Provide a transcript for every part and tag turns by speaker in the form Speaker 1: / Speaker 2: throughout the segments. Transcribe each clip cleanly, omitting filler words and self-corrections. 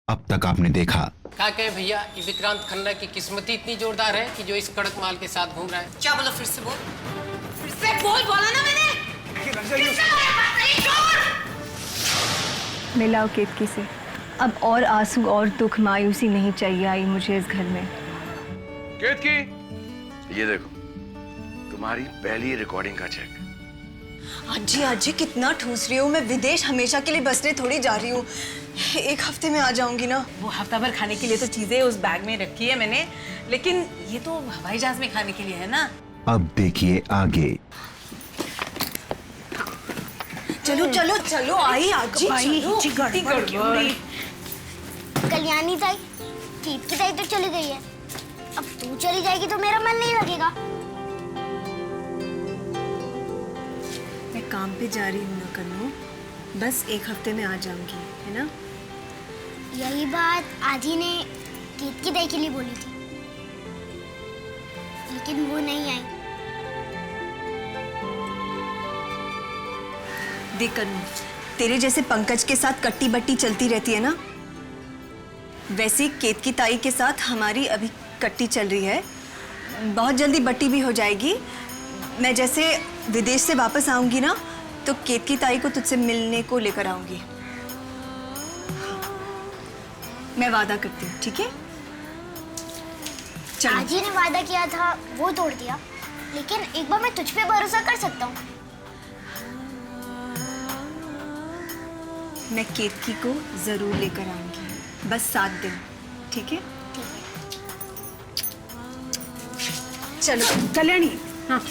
Speaker 1: अब तक आपने देखा।
Speaker 2: क्या कहे भैया, ये विक्रांत खन्ना की किस्मत ही इतनी जोरदार है कि जो इस कड़क माल के साथ घूम रहा है।
Speaker 3: क्या बोला? फिर से बोल, फिर से बोल। बोला ना मैंने।
Speaker 4: मिलाओ केतकी से। अब और आंसू और दुख मायूसी नहीं चाहिए आई मुझे इस घर में।
Speaker 5: केतकी, ये देखो तुम्हारी पहली रिकॉर्डिंग का चेक।
Speaker 3: आजी कितना ठूस रही हूँ मैं। विदेश हमेशा के लिए बसने थोड़ी जा रही हूँ, 1 हफ्ते में आ जाऊंगी ना।
Speaker 6: वो हफ्ता भर खाने के लिए तो चीजें उस बैग में रखी है मैंने, लेकिन ये तो हवाई जहाज में खाने के लिए है ना।
Speaker 1: अब देखिए आगे।
Speaker 3: चलो चलो चलो आई आजी, चलो।
Speaker 7: कल्याणी ताई, केतकी ताई तो चली गई है, अब तू चली जाएगी तो मेरा मन नहीं लगेगा।
Speaker 4: मैं काम पे जा रही हूँ ना कन्नू, बस 1 हफ्ते में आ जाऊंगी, है ना?
Speaker 7: यही बात आजी ने केतकी ताई के लिए बोली थी, लेकिन वो नहीं आई।
Speaker 3: देख कन्नू, तेरे जैसे पंकज के साथ कट्टी बट्टी चलती रहती है ना, वैसे केतकी ताई के साथ हमारी अभी कट्टी चल रही है। बहुत जल्दी बट्टी भी हो जाएगी। मैं जैसे विदेश से वापस आऊंगी ना, तो केतकी ताई को तुझसे मिलने को लेकर आऊंगी। मैं वादा करती हूँ, ठीक है? चलो।
Speaker 7: आजी ने वादा किया था वो तोड़ दिया, लेकिन एक बार मैं तुझ पे भरोसा कर सकता हूँ।
Speaker 4: मैं केतकी को जरूर लेकर आऊंगी, बस 7 दिन, ठीक है?
Speaker 3: चलो
Speaker 6: कल्याणी, हाँ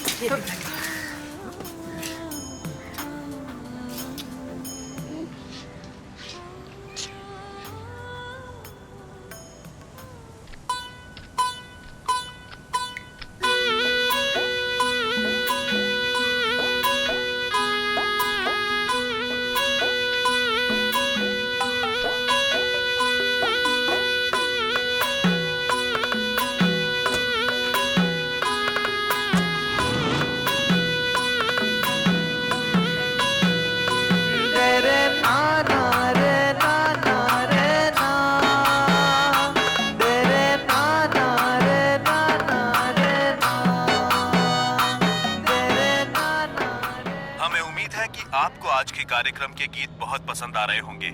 Speaker 8: आपको आज के कार्यक्रम के गीत बहुत पसंद आ रहे होंगे।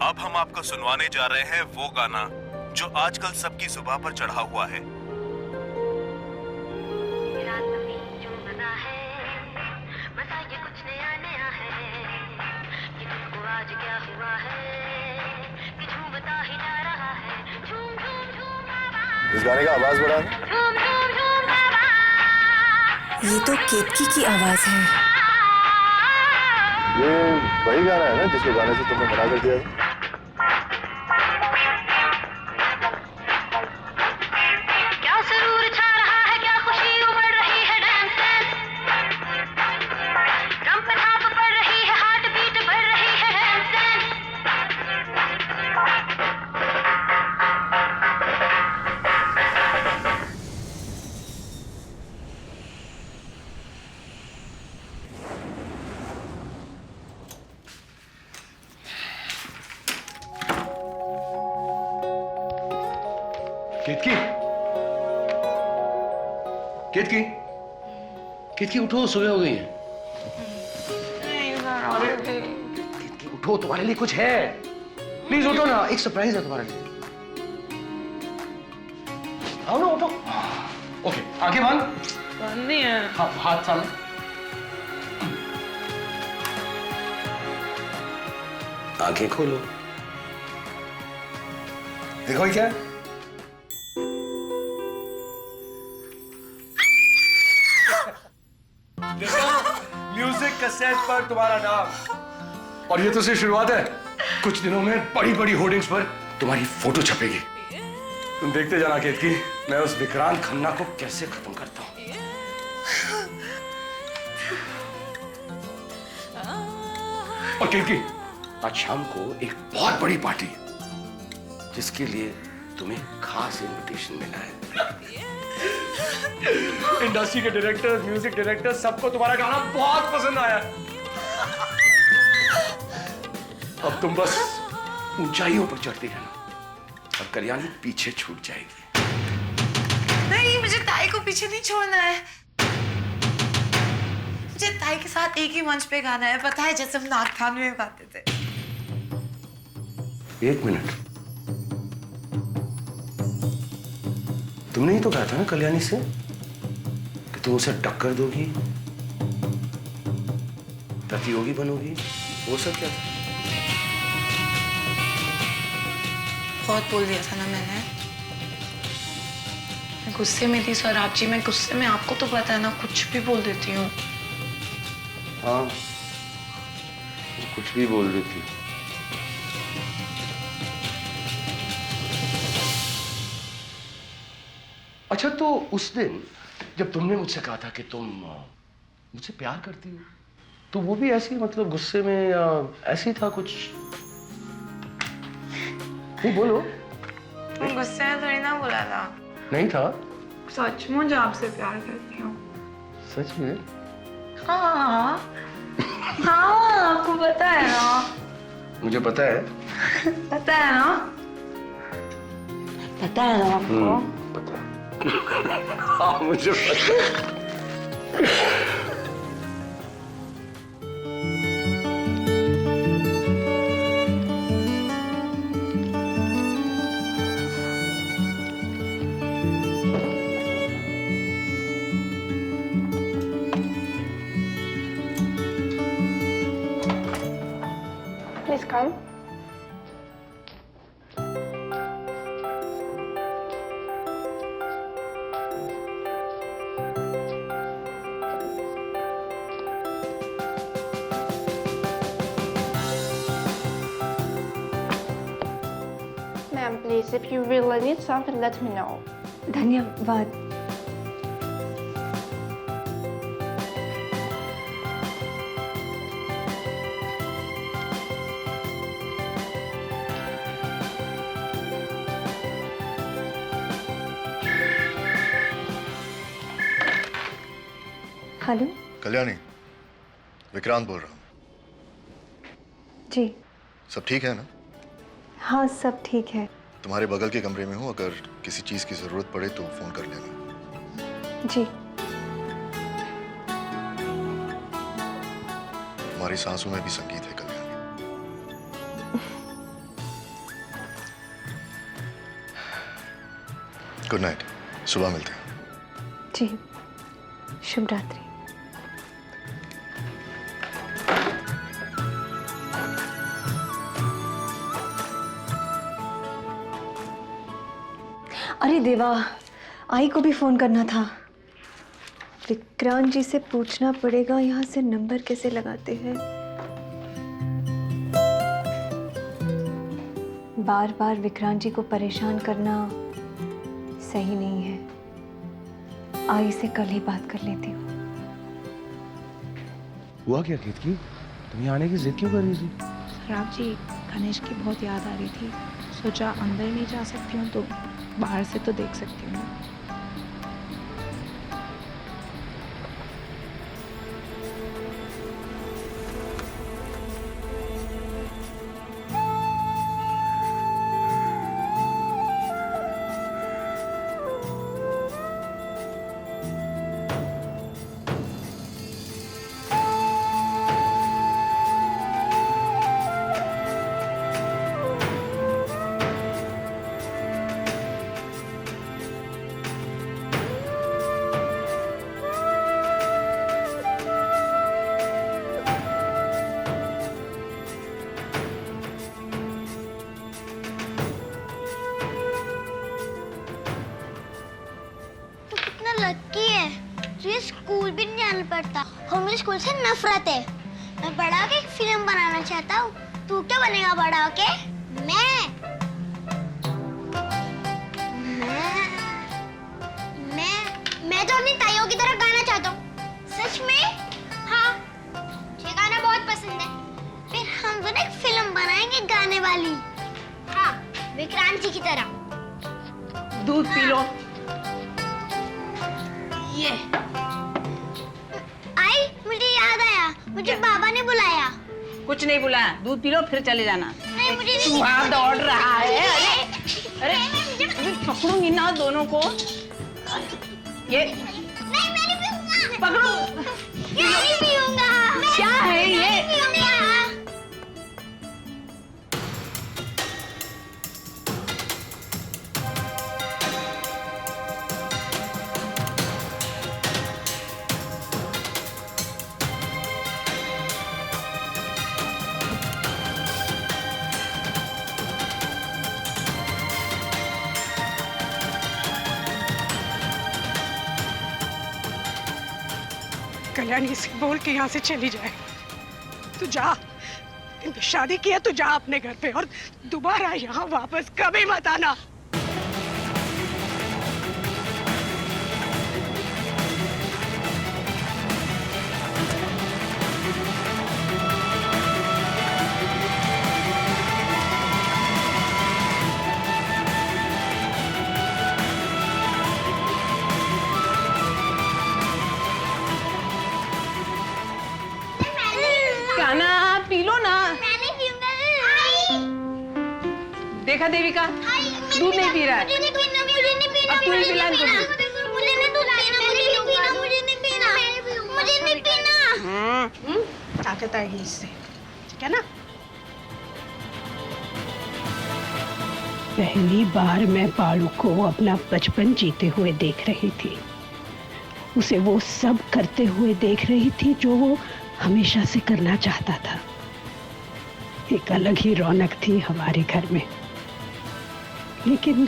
Speaker 8: अब हम आपको सुनवाने जा रहे हैं वो गाना जो आजकल सबकी जुबान पर चढ़ा हुआ है।
Speaker 5: इस गाने का आवाज बढ़ा।
Speaker 3: ये तो केतकी की आवाज है।
Speaker 5: ये वही गाना है ना जिसके गाने से तुमने मना कर दिया था?
Speaker 7: क्या सुरूर छा रहा है, क्या खुशी उमड़ रही है, डांस डांस ड्रम पे थाप पड़ रही है, हार्ट बीट बढ़ रही है, डांस डांस।
Speaker 5: केतकी, केतकी, केतकी उठो, सुबह हो गई है। केतकी उठो, तुम्हारे लिए कुछ है। प्लीज उठो ना, एक सरप्राइज है तुम्हारे लिए। आओ ना, उठो। ओके, आंखें बंद।
Speaker 6: नहीं है।
Speaker 5: हाँ, हाथ सामने। आंखें खोलो। देखो ये क्या है? म्यूजिक कैसेट पर तुम्हारा नाम। और ये तो सिर्फ शुरुआत है, कुछ दिनों में बड़ी बड़ी होर्डिंग्स पर तुम्हारी फोटो छपेगी। तुम देखते जाना केतकी, मैं उस विक्रांत खन्ना को कैसे खत्म करता हूं। और केतकी, आज शाम को एक बहुत बड़ी पार्टी है जिसके लिए तुम्हें खास इनविटेशन मिला है। इंडस्ट्री के डायरेक्टर्स, म्यूजिक डायरेक्टर्स, सबको तुम्हारा गाना बहुत पसंद आया। अब तुम बस ऊंचाइयों पर चढ़ती रहना। और कल्याणी पीछे छूट जाएगी।
Speaker 6: नहीं, मुझे ताई को पीछे नहीं छोड़ना है। मुझे ताई के साथ एक ही मंच पे गाना है, पता है, जैसे हम नागखान में गाते थे।
Speaker 5: एक मिनट, तुमने ही तो कहा था ना कल्याणी से कि तुम उसे टक्कर दोगी, प्रतियोगी बनोगी। वो सब क्या था?
Speaker 6: बहुत बोल दिया था ना मैंने। मैं गुस्से में थी सौराब जी, मैं गुस्से में, आपको तो पता है ना, कुछ भी बोल देती हूँ।
Speaker 5: हाँ, कुछ भी बोल देती। अच्छा, तो उस दिन जब तुमने मुझसे कहा था कि तुम मुझसे प्यार करती हो, तो वो भी ऐसी, मतलब गुस्से में या ऐसी था कुछ? नहीं, बोलो।
Speaker 6: गुस्से में थोड़ी ना बोला था।
Speaker 5: नहीं था?
Speaker 6: सचमुच आपसे प्यार करती हूँ।
Speaker 5: सच में?
Speaker 6: हाँ हाँ, आपको पता है ना।
Speaker 5: मुझे पता है।
Speaker 6: पता है ना, पता है ना आपको।
Speaker 5: पता है। हाँ, मुझे पता है।
Speaker 9: Please come. Ma'am, please, if you really need something, let me know.
Speaker 3: धन्यवाद। हेलो।
Speaker 10: कल्याणी, विक्रांत बोल रहा हूँ।
Speaker 3: जी।
Speaker 10: सब ठीक है ना?
Speaker 3: हाँ, सब ठीक है।
Speaker 10: तुम्हारे बगल के कमरे में हूँ, अगर किसी चीज की जरूरत पड़े तो फोन कर लेना।
Speaker 3: जी।
Speaker 10: तुम्हारी सांसों में भी संगीत है कल्याणी। गुड नाइट, सुबह मिलते हैं।
Speaker 3: जी, शुभ रात्रि। अरे देवा, आई को भी फोन करना था। विक्रांत जी से पूछना पड़ेगा यहाँ से नंबर कैसे लगाते हैं। बार बार विक्रांत जी को परेशान करना सही नहीं है। आई से कल ही बात कर लेती हूँ।
Speaker 5: हुआ क्या केतकी? तुम यहाँ आने की जिद क्यों कर रही थी?
Speaker 9: सौराब जी, गणेश की बहुत याद आ रही थी। सोचा अंदर नहीं जा सकती हूँ तो बाहर से तो देख सकती हूँ।
Speaker 7: लकी है, तुझे स्कूल भी नहीं जाना पड़ता और मुझे स्कूल से नफरत है। मैं बड़ा होके एक फिल्म बनाना चाहता हूँ। तू क्या बनेगा बड़ा होके? मैं तो अपनी ताइयों की तरह गाना चाहता हूँ। सच में? हाँ, मुझे गाना बहुत पसंद है। फिर हम दोनों एक फिल्म बनाएंगे गाने वाली। हाँ, विक्रांत जी की तरह।
Speaker 6: दूध पी लो।
Speaker 7: ये आई, मुझे याद आया, मुझे बाबा ने बुलाया।
Speaker 6: कुछ नहीं बुलाया, दूध पी लो फिर चले जाना।
Speaker 7: नहीं, मुझे नहीं।
Speaker 6: चूहा दौड़ रहा है। अरे पकड़ूंगी ना दोनों को। ये
Speaker 7: नहीं मैं नहीं पीऊंगा।
Speaker 6: पकड़ो।
Speaker 7: मैं नहीं पीऊंगा।
Speaker 6: क्या है ये?
Speaker 11: कल्याणी से बोल के यहाँ से चली जाए। तू जा, शादी किया तो जा अपने घर पे, और दोबारा यहाँ वापस कभी मत आना।
Speaker 6: काना पी लो ना।
Speaker 7: मैं नहीं पीऊंगा।
Speaker 6: देखा देविका, दूध नहीं पी रहा है।
Speaker 7: मुझे नहीं पीना, मुझे नहीं पीना।
Speaker 6: अब तू ही पिला इनको।
Speaker 7: मुझे नहीं दूध पीना, मुझे नहीं पीना, मुझे नहीं पीना, मुझे नहीं पीना।
Speaker 11: ताकत आएगी इससे, ठीक है ना? पहली बार मैं बालू को अपना बचपन जीते हुए देख रही थी। उसे वो सब करते हुए देख रही थी जो वो हमेशा से करना चाहता था। एक अलग ही रौनक थी हमारे घर में, लेकिन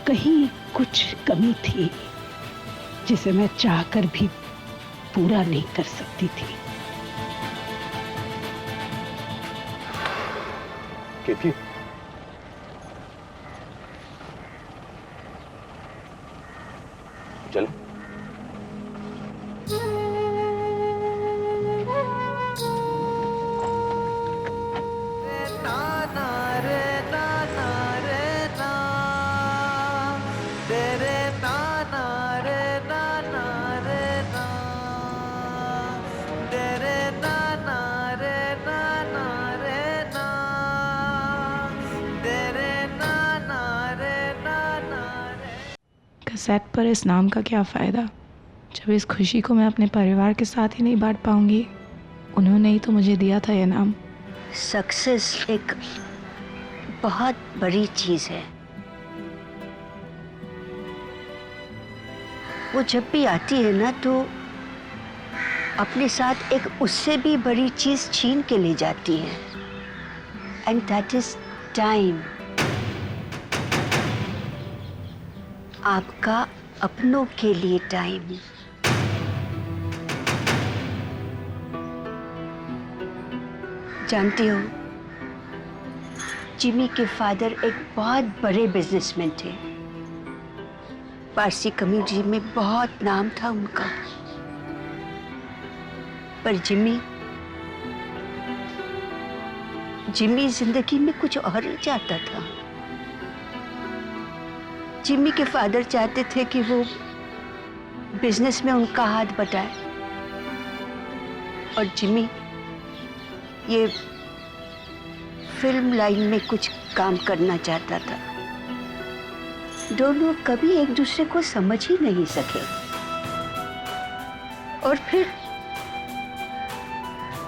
Speaker 11: कहीं कुछ कमी थी जिसे मैं चाहकर भी पूरा नहीं कर सकती थी।
Speaker 5: केतकी, चलो।
Speaker 9: कैसेट पर इस नाम का क्या फ़ायदा जब इस खुशी को मैं अपने परिवार के साथ ही नहीं बांट पाऊंगी। उन्होंने ही तो मुझे दिया था ये नाम।
Speaker 12: सक्सेस एक बहुत बड़ी चीज है। वो जब भी आती है ना तो अपने साथ एक उससे भी बड़ी चीज छीन के ले जाती है, एंड दैट इज टाइम। आपका अपनों के लिए टाइम। जानती हो, जिमी के फादर एक बहुत बड़े बिजनेसमैन थे। पारसी कम्युनिटी में बहुत नाम था उनका। पर जिमी जिंदगी में कुछ और ही चाहता था। जिमी के फादर चाहते थे कि वो बिजनेस में उनका हाथ बटाए, और जिमी ये फिल्म लाइन में कुछ काम करना चाहता था। दोनों कभी एक दूसरे को समझ ही नहीं सके, और फिर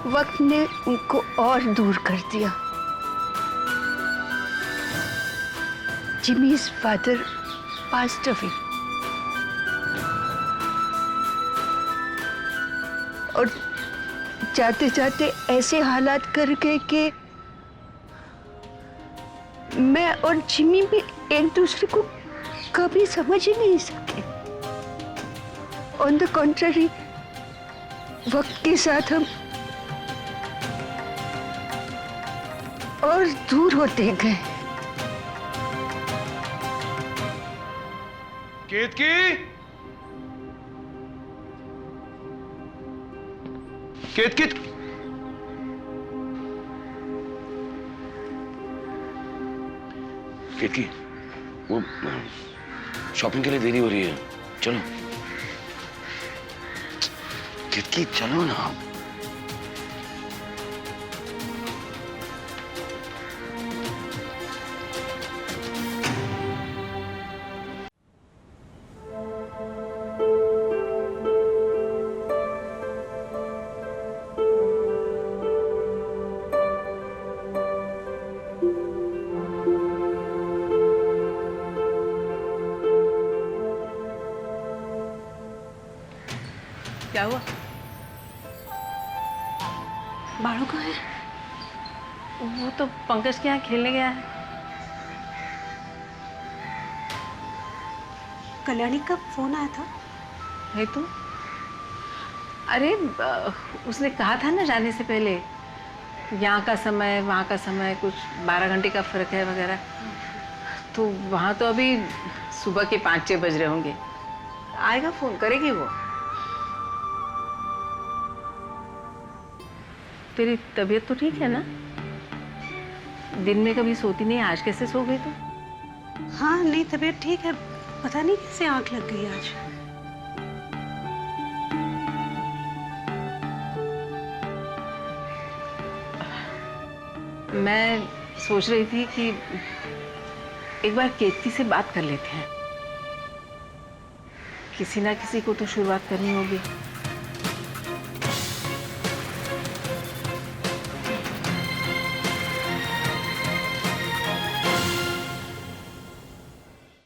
Speaker 12: वक्त ने उनको और दूर कर दिया। जिमी's father passed away, और जाते जाते ऐसे हालात कर गए कि मैं और जिमी भी एक दूसरे को कभी समझ ही नहीं सके। ऑन द कॉन्ट्ररी, वक्त के साथ हम और दूर होते गए।
Speaker 5: केतकी, केतकी, केतकी, वो शॉपिंग के लिए देरी हो रही है, चलो। केतकी चलो ना।
Speaker 6: क्या हुआ? बाड़ू कहाँ है? वो तो पंकज के यहाँ खेलने गया है।
Speaker 11: कल्याणी का फोन आया था?
Speaker 6: है तो? अरे उसने कहा था ना जाने से पहले, यहाँ का समय वहाँ का समय कुछ 12 घंटे का फर्क है वगैरह। तो वहाँ तो अभी सुबह के 5-6 बज रहे होंगे। आएगा, फोन करेगी वो। तेरी तबीयत तो ठीक है ना? दिन में कभी सोती नहीं, आज कैसे सो गई तू?
Speaker 11: हाँ नहीं, तबीयत ठीक है। पता नहीं कैसे आंख लग गई आज।
Speaker 6: मैं सोच रही थी कि एक बार केतकी से बात कर लेते हैं। किसी ना किसी को तो शुरुआत करनी होगी।